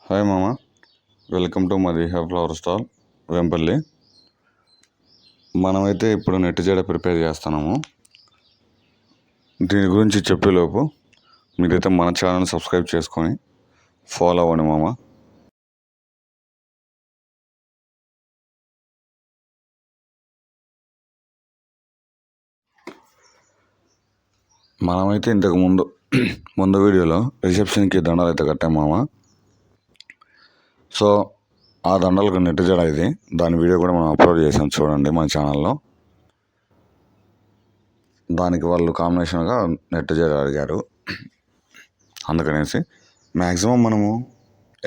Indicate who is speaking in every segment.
Speaker 1: Hi మామ, welcome to Madiha flower stall Vempalli. మనమైతే ఇప్పుడు నెట్ జడ ప్రిపేర్ చేస్తున్నాము. దీని గురించి చెప్పేలోపు మీరైతే మన ఛానల్ సబ్స్క్రైబ్ చేసుకొని ఫాలో అవ్వండి మామ. మనమైతే ఇంతకు ముందు వీడియోలో రిసెప్షన్కి దండలు అయితే కట్టాం మామ. సో ఆ దండలకు నెట్ జడ ఇది, దాని వీడియో కూడా మనం అప్లోడ్ చేసాం, చూడండి మన ఛానల్లో. దానికి వాళ్ళు కాంబినేషన్గా నెట్ జడ అడిగారు, అందుకనేసి మ్యాక్సిమం మనము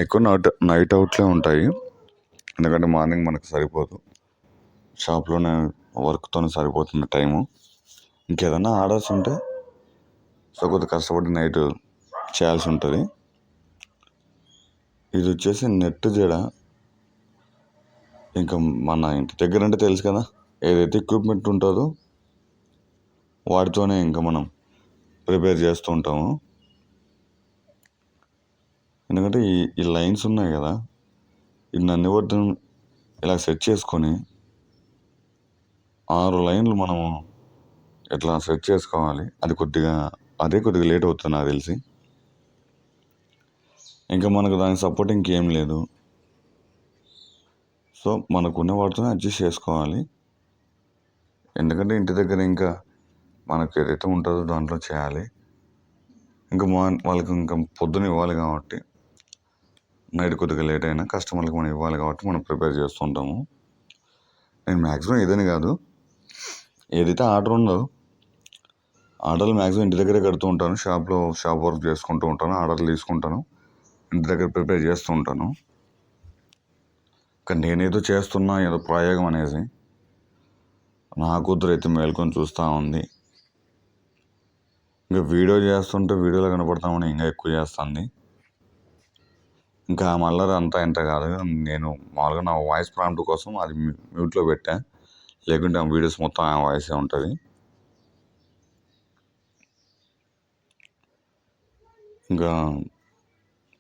Speaker 1: ఎక్కువ నైట్ అవుట్లే ఉంటాయి. ఎందుకంటే మార్నింగ్ మనకు సరిపోదు, షాప్లోనే వర్క్తోనే సరిపోతుంది టైము. ఇంకేదన్నా ఆర్డర్స్ ఉంటే సో కొద్దిగా కష్టపడి నైట్ చేయాల్సి ఉంటుంది. ఇది వచ్చేసి నెట్ జడ. ఇంకా మన ఇంటి దగ్గర అంటే తెలుసు కదా, ఏదైతే ఎక్విప్మెంట్ ఉంటుందో వాటితోనే ఇంకా మనం ప్రిపేర్ చేస్తూ ఉంటాము. ఎందుకంటే ఈ లైన్స్ ఉన్నాయి కదా, ఇన్ని వద్దు ఇలా సెట్ చేసుకొని 6 లైన్లు మనము ఇట్లా సెట్ చేసుకోవాలి. అదే కొద్దిగా లేట్ అవుతుంది నాకు తెలిసి. ఇంకా మనకు దానికి సపోర్ట్ ఇంకేం లేదు. సో మనకున్న వాటితోనే అడ్జస్ట్ చేసుకోవాలి. ఎందుకంటే ఇంటి దగ్గర ఇంకా మనకు ఏదైతే ఉంటుందో దాంట్లో చేయాలి. ఇంకా వాళ్ళకి ఇంకా పొద్దున ఇవ్వాలి కాబట్టి, నైట్ కొద్దిగా లేట్ అయినా కస్టమర్లకు మనం ఇవ్వాలి కాబట్టి మనం ప్రిపేర్ చేస్తుంటాము. నేను మ్యాక్సిమం ఏదని కాదు, ఏదైతే ఆర్డర్ ఉందో ఆర్డర్లు మ్యాక్సిమం ఇంటి దగ్గరే కడుతూ ఉంటాను. షాప్ వర్క్ చేసుకుంటూ ఉంటాను, ఆర్డర్లు తీసుకుంటాను, ఇంటి దగ్గర ప్రిపేర్ చేస్తూ ఉంటాను. కానీ నేనేదో చేస్తున్నా, ఏదో ప్రయోగం అనేసి నా కూతురు అయితే మేల్కొని చూస్తూ ఉంది. ఇంకా వీడియో చేస్తుంటే వీడియోలో కనపడతామని ఇంకా ఎక్కువ చేస్తుంది. ఇంకా మళ్ళీ అంతా ఇంత కాదు. నేను మామూలుగా నా వాయిస్ ప్రాంప్ట్ కోసం అది మ్యూట్లో పెట్టా, లేకుంటే ఆ వీడియోస్ మొత్తం ఆ వాయిసే ఉంటుంది. ఇంకా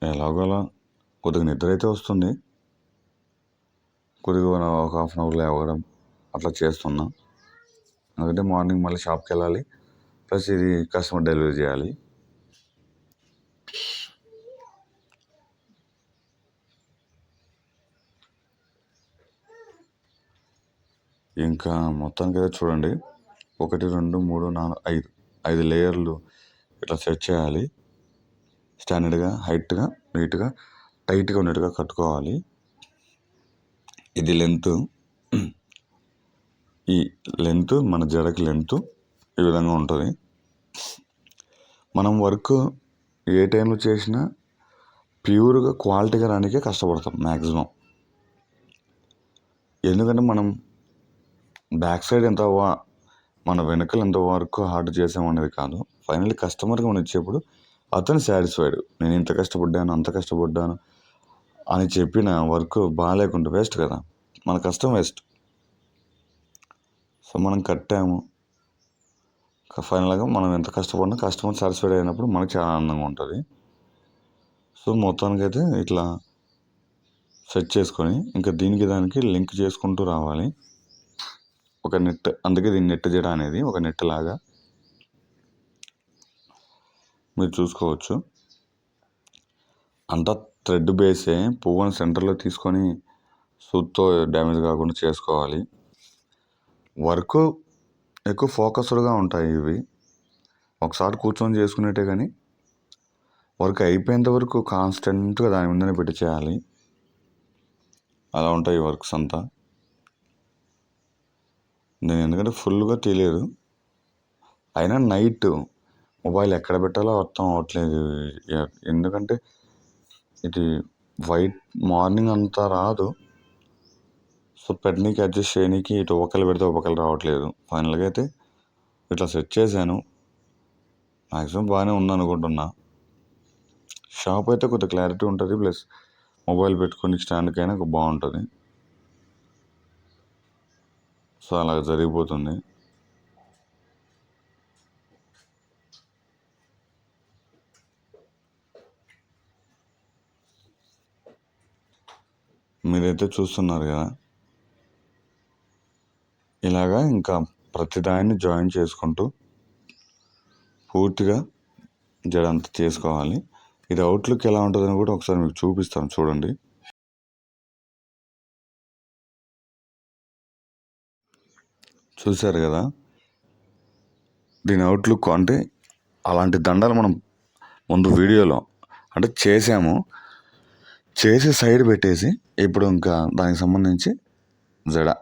Speaker 1: ఎలాగోలా కొద్దిగా నిద్ర అయితే వస్తుంది, కొద్దిగా ఒక హాఫ్ అన్ అవర్ లేవడం అట్లా చేస్తున్నా. ఎందుకంటే మార్నింగ్ మళ్ళీ షాప్కి వెళ్ళాలి, ప్లస్ ఇది కస్టమర్ డెలివరీ చేయాలి. ఇంకా మొత్తానికి అయితే చూడండి, 1 2 3 4 5 లేయర్లు ఇట్లా సెట్ చేయాలి. స్టాండర్డ్గా, హైట్గా, నీట్గా, టైట్గా ఉన్నట్టుగా కట్టుకోవాలి. ఇది ఈ లెంత్ మన జడకి లెంత్ ఈ విధంగా ఉంటుంది. మనం వర్క్ ఏ టైంలో చేసినా ప్యూర్గా క్వాలిటీగా రానికే కష్టపడతాం మ్యాక్సిమం. ఎందుకంటే మనం బ్యాక్ సైడ్ మన వెనకలు ఎంత వర్క్ హార్డ్ చేసామనేది కాదు, ఫైనల్లీ కస్టమర్కి మనం ఇచ్చేప్పుడు అతను సాటిస్ఫైడ్. నేను ఇంత కష్టపడ్డాను, అంత కష్టపడ్డాను అని చెప్పిన వర్క్ బాగాలేకుండా వేస్ట్ కదా, మన కష్టం వేస్ట్. సో మనం కట్టాము, ఫైనల్గా మనం ఎంత కష్టపడినా కస్టమర్ సాటిస్ఫైడ్ అయినప్పుడు మనకు చాలా ఆనందంగా ఉంటుంది. సో మొత్తానికైతే ఇట్లా సెట్ చేసుకొని ఇంకా దానికి లింక్ చేసుకుంటూ రావాలి ఒక నెట్. అందుకే దీన్ని నెట్ జడ అనేది, ఒక నెట్ లాగా మీరు చూసుకోవచ్చు. అంతా థ్రెడ్ బేసే, పువ్వుని సెంటర్లో తీసుకొని సూత్తో డ్యామేజ్ కాకుండా చేసుకోవాలి. వర్క్ ఎక్కువ ఫోకస్డ్గా ఉంటాయి ఇవి. ఒకసారి కూర్చొని చేసుకునేట్టే కానీ వర్క్ అయిపోయేంత వరకు కాన్స్టెంట్గా దాని ముందనే పెట్టి చేయాలి. అలా ఉంటాయి వర్క్స్ అంతా. నేను ఎందుకంటే ఫుల్గా తెలియదు, అయినా నైట్ మొబైల్ ఎక్కడ పెట్టాలో అర్థం అవ్వట్లేదు. ఎందుకంటే ఇది వైట్ మార్నింగ్ అంతా రాదు. సో పెట్టనీకి అడ్జస్ట్ చేయనీకి ఇటు ఒకళ్ళు పెడితే ఒకళ్ళు రావట్లేదు. ఫైనల్గా అయితే ఇట్లా సెట్ చేశాను, మ్యాక్సిమం బాగానే ఉందనుకుంటున్నా. షాప్ అయితే కొద్దిగా క్లారిటీ ఉంటుంది, ప్లస్ మొబైల్ పెట్టుకొని స్టాండ్కైనా బాగుంటుంది. సో అలా జరిగిపోతుంది. మీరైతే చూస్తున్నారు కదా, ఇలాగా ఇంకా ప్రతిదాన్ని జాయిన్ చేసుకుంటూ పూర్తిగా జడ అంతా చేసుకోవాలి. ఇది అవుట్లుక్ ఎలా ఉంటుందని కూడా ఒకసారి మీకు చూపిస్తాను చూడండి. చూశారు కదా, దీని అవుట్లుక్ అంటే అలాంటి దండలు మనం ముందు వీడియోలో అంటే చేసి సైడ్ పెట్టేసి ఇప్పుడు ఇంకా దానికి సంబంధించి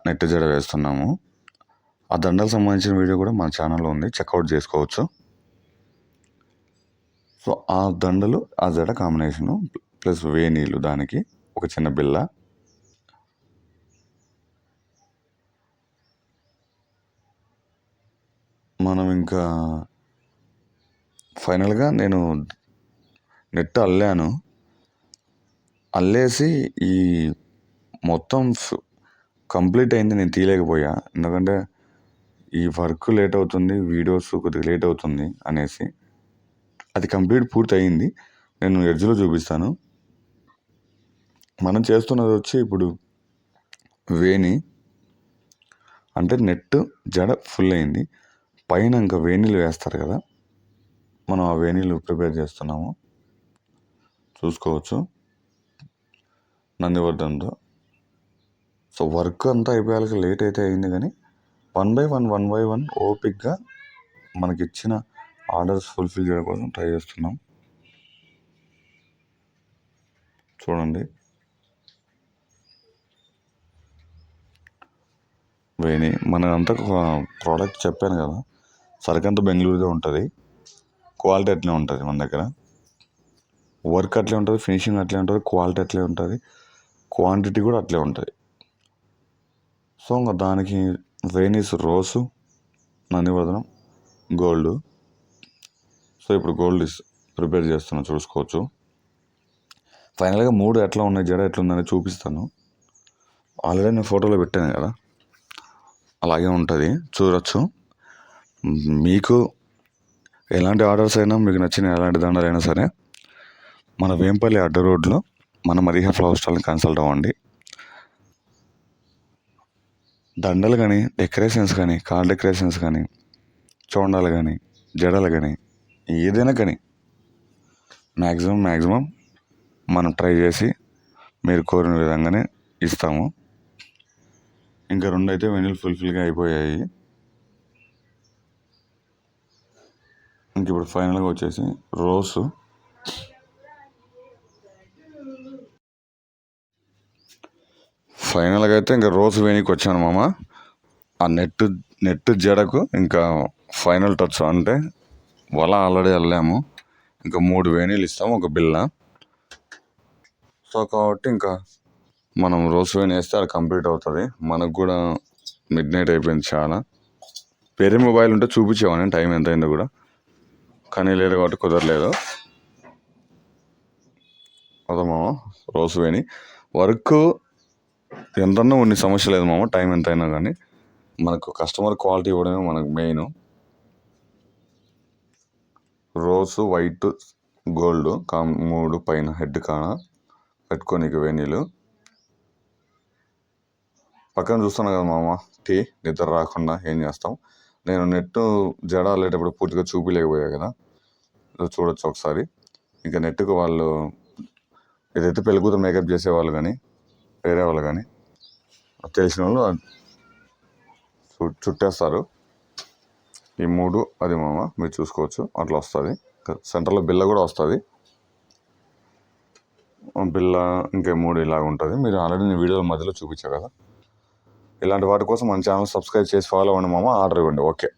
Speaker 1: నెట్ జడ వేస్తున్నాము. ఆ దండలకు సంబంధించిన వీడియో కూడా మన ఛానల్లో ఉంది, చెక్అవుట్ చేసుకోవచ్చు. సో ఆ దండలు ఆ జడ కాంబినేషను ప్లస్ వేనీళ్ళు, దానికి ఒక చిన్న బిల్ల. మనం ఇంకా ఫైనల్గా నేను నెట్ అల్లేసి ఈ మొత్తం కంప్లీట్ అయింది. నేను తీయలేకపోయా ఎందుకంటే ఈ వర్క్ లేట్ అవుతుంది, వీడియోస్ కొద్దిగా లేట్ అవుతుంది అనేసి. అది కంప్లీట్ పూర్తి అయింది. నేను ఎడ్జ్లో చూపిస్తాను. మనం చేస్తున్నది వచ్చి ఇప్పుడు వేణి అంటే నెట్ జడ ఫుల్ అయింది. పైన ఇంకా వేణీలు వేస్తారు కదా, మనం ఆ వేణీలు ప్రిపేర్ చేస్తున్నాము, చూసుకోవచ్చు నందివర్ధన్తో. సో వర్క్ అంతా అయిపోయాక లేట్ అయితే అయింది, కానీ 1 బై 1 ఓపిక్గా మనకి ఇచ్చిన ఆర్డర్స్ ఫుల్ఫిల్ చేయడం కోసం ట్రై చేస్తున్నాం. చూడండి, వేణి మనదంతా ప్రోడక్ట్ చెప్పాను కదా, సరికంతా బెంగళూరుదే ఉంటుంది, క్వాలిటీ అట్లే ఉంటుంది మన దగ్గర. వర్క్ అట్లే ఉంటుంది, ఫినిషింగ్ అట్లే ఉంటుంది, క్వాలిటీ అట్లే ఉంటుంది, క్వాంటిటీ కూడా అట్లే ఉంటుంది. సో ఇంకా దానికి వేణీస్ రోసు, నందివర్ధనం, గోల్డ్. సో ఇప్పుడు గోల్డ్ ప్రిపేర్ చేస్తున్నా, చూసుకోవచ్చు. ఫైనల్గా 3 ఎట్లా ఉన్నాయి, జడ ఎట్లుందని చూపిస్తాను. ఆల్రెడీ నేను ఫోటోలో పెట్టాను కదా, అలాగే ఉంటుంది, చూడొచ్చు. మీకు ఎలాంటి ఆర్డర్స్ అయినా, మీకు నచ్చిన ఎలాంటి దండలైనా సరే మన వేంపల్లి అడ్డ రోడ్లో మన మరిహా ఫ్లవర్ స్టాల్ని కన్సల్ట్ అవ్వండి. దండలు కానీ, డెకరేషన్స్ కానీ, కార్ డెకరేషన్స్ కానీ, చోండాలు కానీ, జడలు కానీ, ఏదైనా కానీ మ్యాక్సిమం మనం ట్రై చేసి మీరు కోరిన విధంగానే ఇస్తాము. ఇంకా 2 అయితే వెనీలు ఫుల్ఫిల్గా అయిపోయాయి. ఇంక ఇప్పుడు ఫైనల్గా వచ్చేసి రోసు. ఫైనల్గా అయితే ఇంకా రోసు వేణికి వచ్చాను మామ. ఆ నెట్ జడకు ఇంకా ఫైనల్ టచ్ అంటే వల ఆల్రెడీ వెళ్ళాము, ఇంకా 3 వేణీలు ఇస్తాము, ఒక బిల్ల. సో కాబట్టి ఇంకా మనం రోసు వేణి వేస్తే అది కంప్లీట్ అవుతుంది. మనకు కూడా మిడ్ నైట్ అయిపోయింది చాలా. వేరే మొబైల్ ఉంటే చూపించేవాడిని టైం ఎంత అయిందో కూడా, కానీ లేదు కాబట్టి కుదరలేదు. అదే మామ, రోసు వేణి వర్క్ ఎంతన్నా కొన్ని సమస్య లేదు మామ, టైం ఎంత అయినా కానీ మనకు కస్టమర్ క్వాలిటీ ఇవ్వడమే మనకు మెయిన్. రోసు, వైట్, గోల్డ్ 3 పైన హెడ్ కాన పెట్టుకోనికి వేణీలు. పక్కన చూస్తున్నా కదా మామ, నిద్ర రాకుండా ఏం చేస్తాం. నేను నెట్ జడ వెళ్ళేటప్పుడు పూర్తిగా చూపిలేకపోయా కదా, చూడొచ్చు ఒకసారి. ఇంకా నెట్కు వాళ్ళు ఏదైతే పెళ్ళికూతురు మేకప్ చేసేవాళ్ళు కానీ, వేరే వాళ్ళు కానీ తెలిసిన వాళ్ళు చుట్టేస్తారు. ఈ 3 అది మామ, మీరు చూసుకోవచ్చు అట్లా వస్తుంది. సెంటర్లో బిల్ల కూడా వస్తుంది, బిల్ల ఇంకా 3 ఇలాగ ఉంటుంది. మీరు ఆల్రెడీ నేను వీడియోల మధ్యలో చూపించా కదా. ఇలాంటి వాటి కోసం మన ఛానల్ సబ్స్క్రైబ్ చేసి ఫాలో అవ్వండి మామ, ఆర్డర్ ఇవ్వండి. ఓకే.